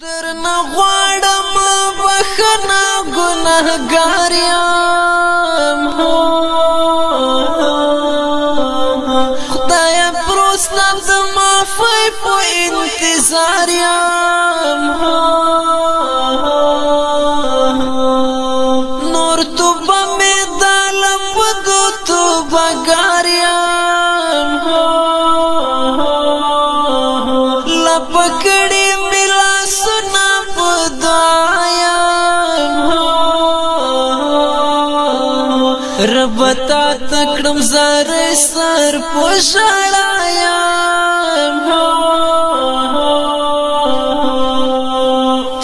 درنه غواړم بخښنه ګنهګار یم خدایه پروستا د معافۍ په انتظار یم نور توبه مې د لپدو توبهګار یم لپکړې رب تا تکړم زار سر پوښړایم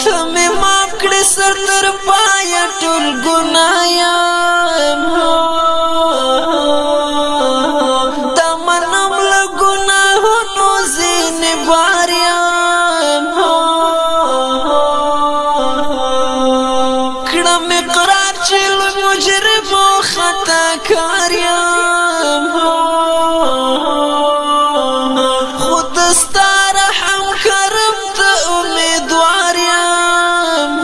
ته مې معاف کړې سر تر پایه ټول ګنایم دا منم له ګناهونو ځینې بار یم کړم اقرار چې لوی مجرم خطا کار یم خود ستا رحم کرم ته امیدوار یم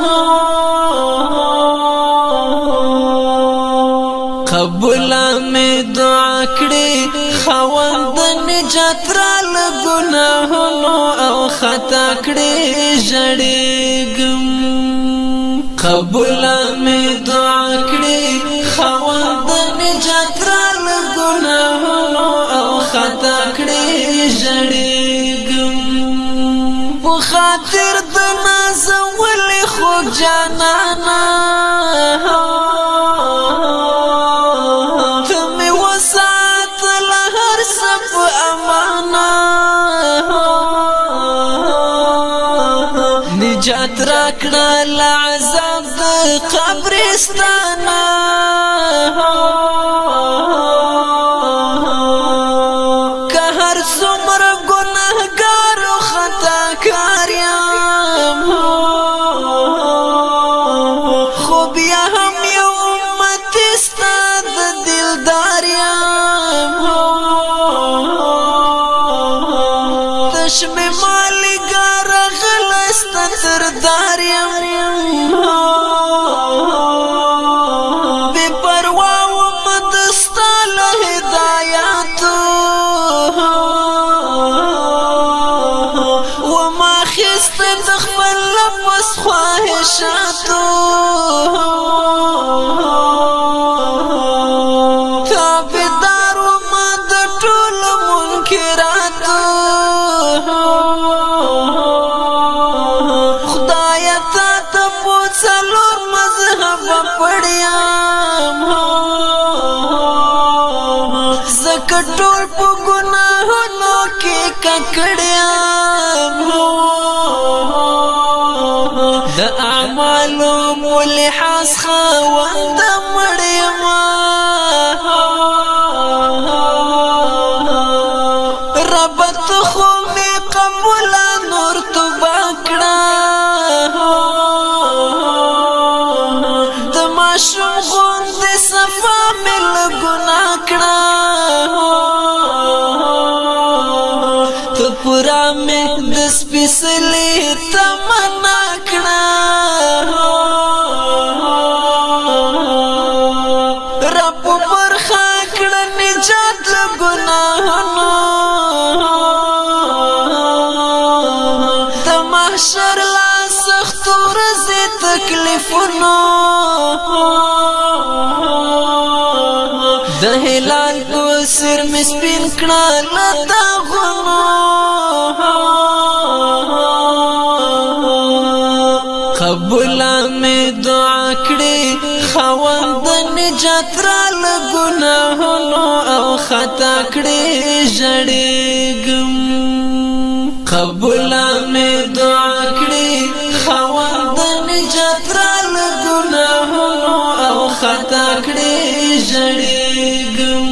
قبوله مې دعا کړې خاوند د نجات را له ګناهونو او خطا کړې ژړېږم قبوله مې دعا کړې خاوند د نجات را له ګناهونو او خطا کړې ژړېږم په خاطر د نازولې خوږ جانانه ته مې وساتله هر څه په امانه نجات راکړه له عذاب د قبرستانه که هر څومره ګنهګار او خطاکار یم خو بیا هم یو امتي ستا د دلدار یم تش مې مالګه راغلی ستا تردار یم خواهشاتو تابعدار وما د ټول منکراتو خدایا تا ته په څلور مذهب پړیم زکه ټول په ګناهونو کې ککړیم د اعمالو ملحاظ خاوند مړیم رب ته خو مې قبوله نور توبه کړه د ماشوم غوندې صفا مې له ګناه کړه ته پوره مې د سپېڅلي تمنا رب برخه کړه نجات له ګناهونو د محشر لا سختو ورځې تکلیفونو د هلال په سر مې سپین کړه له داغونو قبوله مې دعا کړې خاوند د نجات را له ګناهونو او خطا کړې ژړېږم قبوله مې دعا کړې خاوند د نجات را له ګناهونو او خطا کړې ژړېږم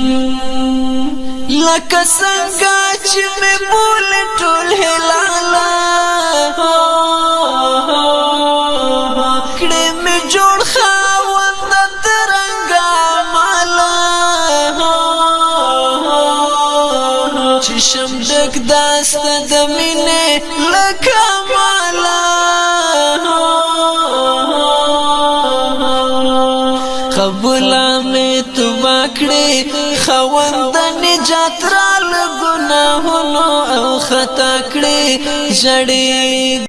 لکه څنګه چې مې بولې ټول هلاله کړې مې جوړ خاوند ترنګا مالا چې شم ډک داسته د مینې لکه مالا قبول می توبه کړې خوند نجات را له ګناهونو او خطا کړې ژړې